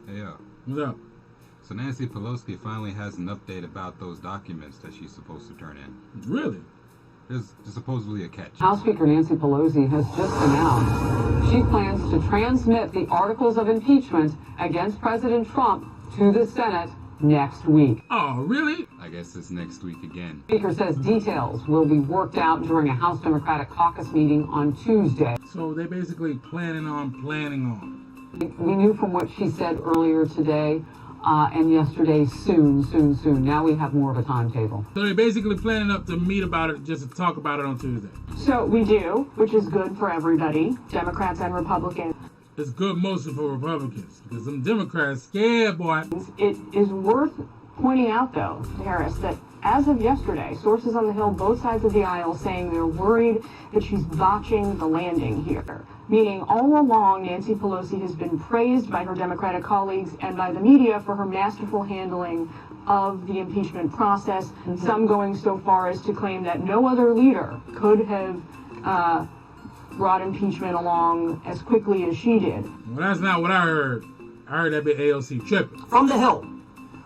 Hey, What's up? so Nancy Pelosi finally has an update about those documents that she's supposed to turn in. Really? There's supposedly a catch. House Speaker Nancy Pelosi has just announced she plans to transmit the articles of impeachment against President Trump to the Senate next week. Oh, really? I guess it's next week again. The Speaker says details will be worked out during a House Democratic caucus meeting on Tuesday. So they basically planning on. We knew from what she said earlier today and yesterday soon. Now we have more of a timetable. So they're basically planning up to meet about it, just to talk about it on Tuesday. So we do, which is good for everybody, Democrats and Republicans. It's good mostly for Republicans, because them Democrats scared, boy. It is worth pointing out, though, Harris, that as of yesterday, sources on the Hill, both sides of the aisle, saying they're worried that she's botching the landing here. Meaning all along, Nancy Pelosi has been praised by her Democratic colleagues and by the media for her masterful handling of the impeachment process, some going so far as to claim that no other leader could have brought impeachment along as quickly as she did. Well, that's not what I heard. I heard that bit AOC tripping. From the Hill,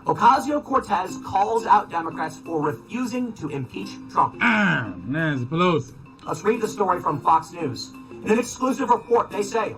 Ocasio-Cortez calls out Democrats for refusing to impeach Trump. Nancy Pelosi. Let's read the story from Fox News. In an exclusive report, they say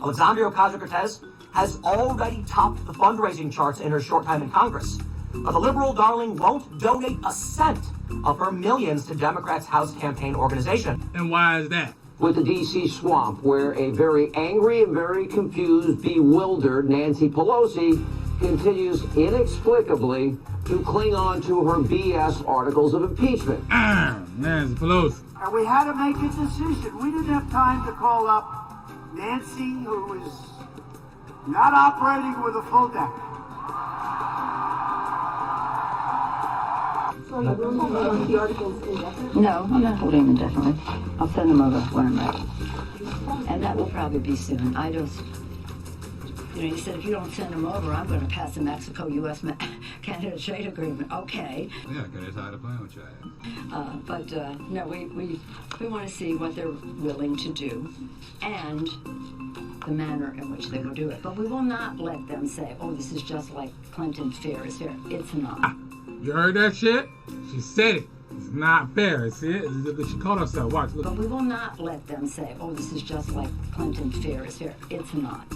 Alexandria Ocasio-Cortez has already topped the fundraising charts in her short time in Congress. But the liberal darling won't donate a cent of her millions to Democrats' House campaign organization. And why is that? With the D.C. swamp, where a very angry and very confused, bewildered Nancy Pelosi continues inexplicably to cling on to her BS articles of impeachment. Nancy Pelosi. And we had to make a decision. We didn't have time to call up Nancy, who was not operating with a full deck. No, I'm not holding them indefinitely. I'll send them over when I'm ready. And that will probably be soon. I just, you said if you don't send them over, I'm going to pass the Mexico-U.S. Canada trade agreement. Okay. Yeah, because tired of playing with your ass. No, we want to see what they're willing to do and the manner in which they will do it. But we will not let them say, oh, this is just like Clinton's fair is fair. It's not. You heard that shit? She said it. It's not fair. See it? She called herself. Watch. Look. But we will not let them say, oh, this is just like Clinton's fair is fair. It's not.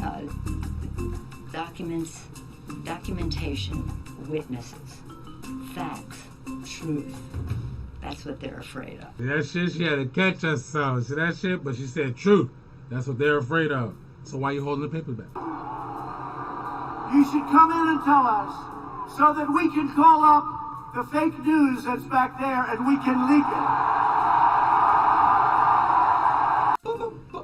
Documentation, witnesses, facts, truth. That's what they're afraid of. See that shit? She had to catch herself. See that shit? But she said truth. That's what they're afraid of. So why you holding the papers back? You should come in and tell us so that we can call up the fake news that's back there and we can leak it.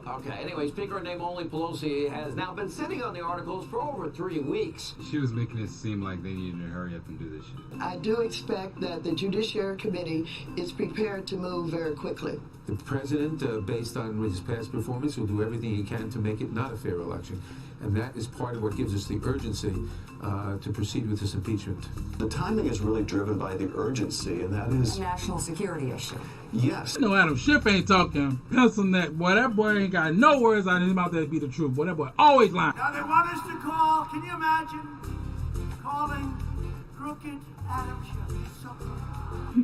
Okay, anyway, Speaker in name only Pelosi has now been sitting on the articles for over 3 weeks. She was making it seem like they needed to hurry up and do this shit. I do expect that the Judiciary Committee is prepared to move very quickly. The president, based on his past performance, will do everything he can to make it not a fair election. And that is part of what gives us the urgency to proceed with this impeachment. The timing is really driven by the urgency, and that is a national security issue. Yes. You know, Adam Schiff ain't talking pencil neck. Boy, that boy ain't got no words out his mouth that be the truth. Boy, that boy always lying. Now they want us to call, can you imagine calling crooked Adam Schiff?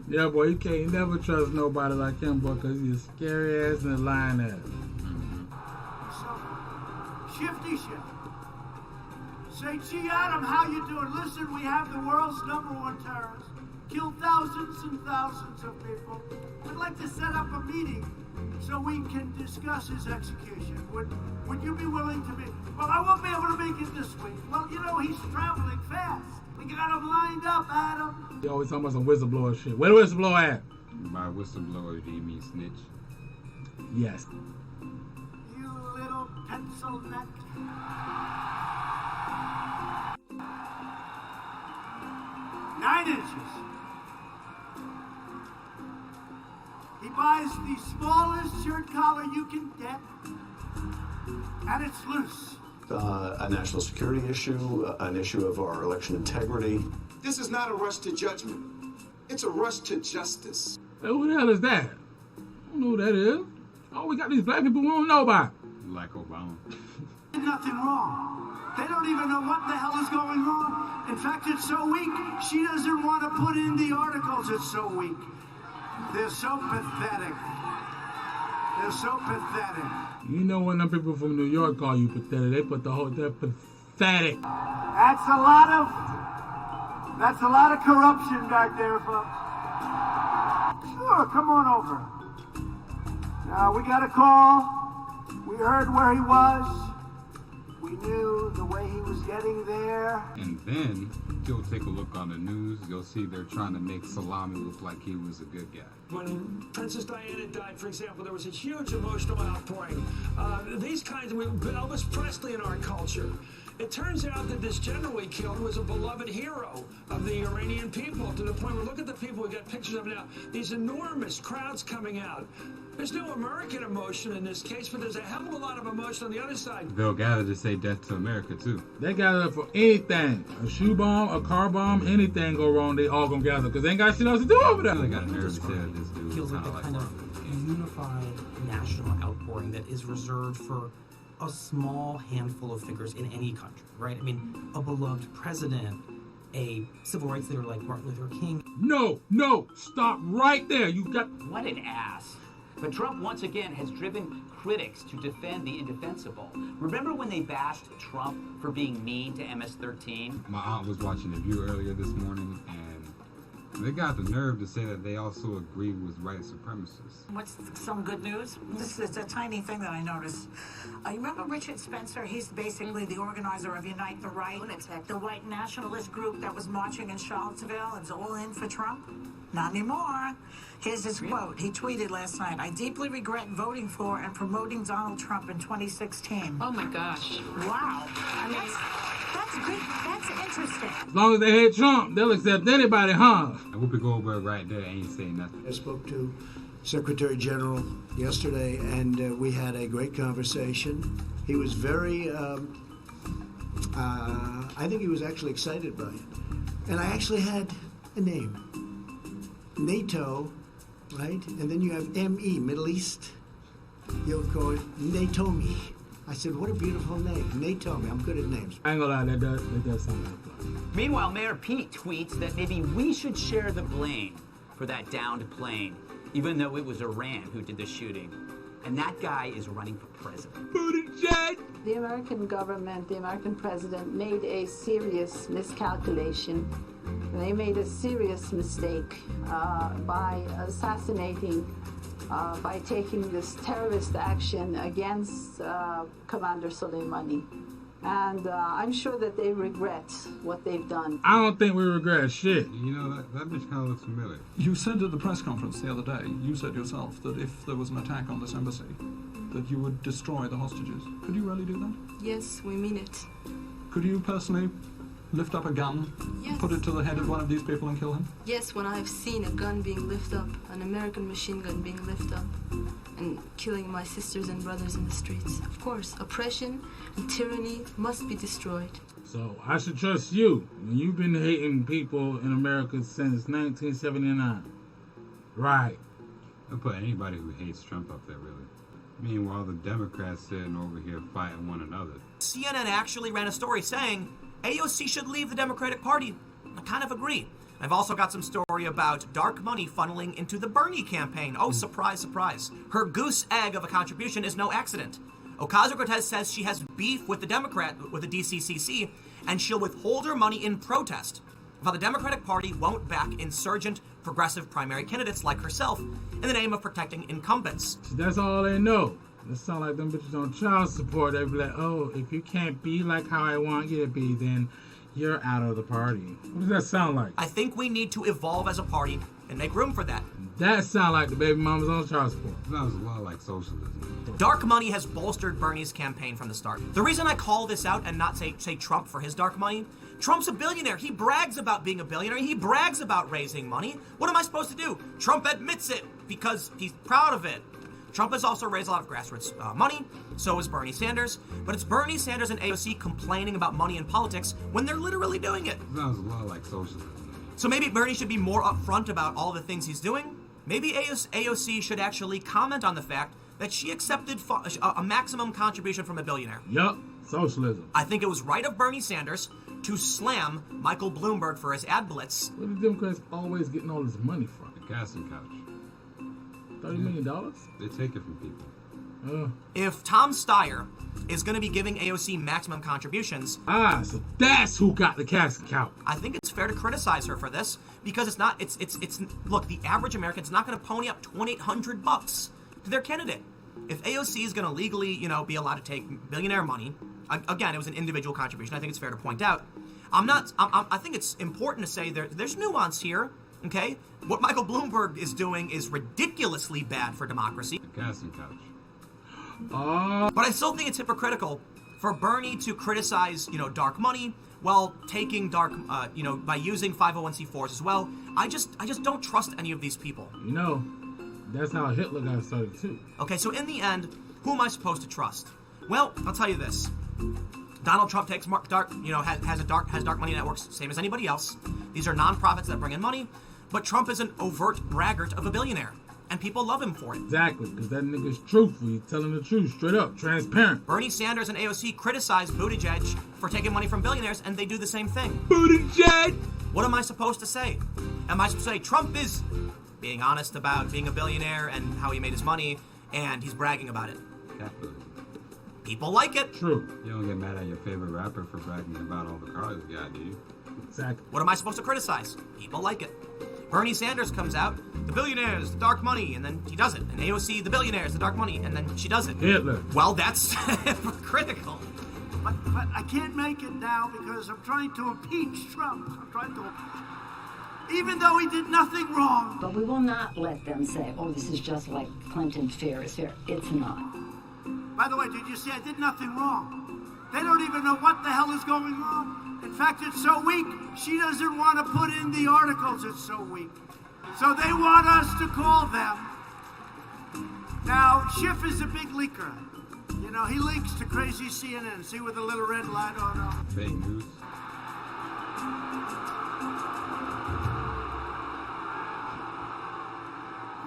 Yeah, boy, you can't never trust nobody like him, boy, because he's a scary ass and a lying ass. So, Shifty Schiff. Say, gee, Adam, how you doing? Listen, we have the world's #1 terrorist. Killed thousands and thousands of people. We'd like to set up a meeting so we can discuss his execution. Would you be willing to meet? Well, I won't be able to make it this week. Well, you know, he's traveling fast. We got him lined up, Adam. You always talking about some whistleblower shit. Where the whistleblower at? By whistleblower, do you mean snitch? Yes. You little pencil neck. 9 inches. He buys the smallest shirt collar you can get, and it's loose. A national security issue, an issue of our election integrity. This is not a rush to judgment. It's a rush to justice. Hey, who the hell is that? I don't know who that is. Oh, we got these black people we don't know about. Like Obama. Nothing wrong. They don't even even know what the hell is going on. In fact, it's so weak, she doesn't want to put in the articles. It's so weak. They're so pathetic. They're so pathetic. You know when them people from New York call you pathetic, they put the whole, they're pathetic. That's a lot of corruption back there, folks. Sure, come on over. Now, we got a call. We heard where he was. We knew the way he was getting there. And then you'll take a look on the news. You'll see they're trying to make Salami look like he was a good guy. When Princess Diana died, for example, there was a huge emotional outpouring. These kinds of Elvis Presley in our culture. It turns out that this general we killed was a beloved hero of the Iranian people, to the point where, look at the people we got pictures of now. These enormous crowds coming out. There's no American emotion in this case, but there's a hell of a lot of emotion on the other side. They'll gather to say death to America, too. They gather for anything. A shoe bomb, a car bomb, anything go wrong, they all gonna gather, because they ain't got shit else to do over there. They got nerve to say this dude feels like kinda a kind of unified national outpouring that is reserved for a small handful of figures in any country, right? I mean, a beloved president, a civil rights leader like Martin Luther King. No, stop right there. You got... What an ass. But Trump once again has driven critics to defend the indefensible. Remember when they bashed Trump for being mean to MS-13? My aunt was watching The View earlier this morning, and they got the nerve to say that they also agree with white supremacists. What's some good news? This is a tiny thing that I noticed. You remember Richard Spencer? He's basically the organizer of Unite the Right, the white nationalist group that was marching in Charlottesville. It's all in for Trump. Not anymore. Here's his quote. He tweeted last night, "I deeply regret voting for and promoting Donald Trump in 2016. Oh my gosh. Wow. I mean, that's good. That's interesting. As long as they hate Trump, they'll accept anybody, huh? And Whoopi Goldberg right there ain't saying nothing. I spoke to Secretary General yesterday, and we had a great conversation. He was very, I think he was actually excited by it. And I actually had a name. NATO, right? And then you have ME, Middle East. You'll call it NATOMI. I said, what a beautiful name. NATOMI. I'm good at names. I ain't gonna lie, that does sound like fun. Meanwhile, Mayor Pete tweets that maybe we should share the blame for that downed plane, even though it was Iran who did the shooting. And that guy is running for president. The American government, the American president, made a serious miscalculation. They made a serious mistake by assassinating, by taking this terrorist action against Commander Soleimani. And I'm sure that they regret what they've done. I don't think we regret shit. You know, that bitch kind of looks familiar. You said at the press conference the other day, you said yourself that if there was an attack on this embassy, that you would destroy the hostages. Could you really do that? Yes, we mean it. Could you personally lift up a gun, yes, put it to the head of one of these people and kill him? Yes, when I've seen a gun being lifted up, an American machine gun being lifted up, and killing my sisters and brothers in the streets. Of course, oppression and tyranny must be destroyed. So I should trust you. You've been hating people in America since 1979. Right. I'll put anybody who hates Trump up there, really. Meanwhile, the Democrats sitting over here fighting one another. CNN actually ran a story saying AOC should leave the Democratic Party. I kind of agree. I've also got some story about dark money funneling into the Bernie campaign. Oh, surprise, surprise. Her goose egg of a contribution is no accident. Ocasio-Cortez says she has beef with the DCCC, and she'll withhold her money in protest of how the Democratic Party won't back insurgent progressive primary candidates like herself in the name of protecting incumbents. That's all they know. It sound like them bitches on child support. They be like, oh, if you can't be like how I want you to be, then you're out of the party. What does that sound like? I think we need to evolve as a party and make room for that. That sound like the baby mama's on child support. Sounds a lot like socialism. Dark money has bolstered Bernie's campaign from the start. The reason I call this out and not say Trump for his dark money, Trump's a billionaire. He brags about being a billionaire. He brags about raising money. What am I supposed to do? Trump admits it because he's proud of it. Trump has also raised a lot of grassroots money, so has Bernie Sanders, but it's Bernie Sanders and AOC complaining about money in politics when they're literally doing it. Sounds a lot like socialism. So maybe Bernie should be more upfront about all the things he's doing. Maybe AOC should actually comment on the fact that she accepted a maximum contribution from a billionaire. Yup. Socialism. I think it was right of Bernie Sanders to slam Michael Bloomberg for his ad blitz. Where the Democrats always getting all this money from? The casting couch. $30 million? They take it from people. If Tom Steyer is going to be giving AOC maximum contributions... so that's who got the casting couch. I think it's fair to criticize her for this, because it's not... Look, the average American's not going to pony up $2,800 to their candidate. If AOC is going to legally, be allowed to take billionaire money, again, it was an individual contribution. I think it's fair to point out. I think it's important to say there's nuance here, okay? What Michael Bloomberg is doing is ridiculously bad for democracy. The casting couch. But I still think it's hypocritical for Bernie to criticize, dark money while taking by using 501c4s as well. I just don't trust any of these people. That's how Hitler got started too. Okay, so in the end, who am I supposed to trust? Well, I'll tell you this. Donald Trump takes has dark money networks, same as anybody else. These are nonprofits that bring in money, but Trump is an overt braggart of a billionaire, and people love him for it. Exactly, because that nigga's truthful. He's telling the truth, straight up, transparent. Bernie Sanders and AOC criticize Buttigieg for taking money from billionaires, and they do the same thing. Buttigieg! What am I supposed to say? Am I supposed to say Trump is being honest about being a billionaire and how he made his money, and he's bragging about it? Capitalism. People like it. True. You don't get mad at your favorite rapper for bragging about all the cars he got, do you? Exactly. What am I supposed to criticize? People like it. Bernie Sanders comes out, the billionaires, the dark money, and then he does it. And AOC, the billionaires, the dark money, and then she does it. Hitler. Well, that's hypocritical. But I can't make it now because I'm trying to impeach Trump. Even though he did nothing wrong. But we will not let them say, oh, this is just like Clinton, fair is fair. It's not. By the way, did you see I did nothing wrong? They don't even know what the hell is going on. In fact, it's so weak, she doesn't want to put in the articles. It's so weak. So they want us to call them. Now, Schiff is a big leaker. He leaks to crazy CNN. See with the little red light on? Fake news.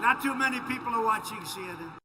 Not too many people are watching CNN.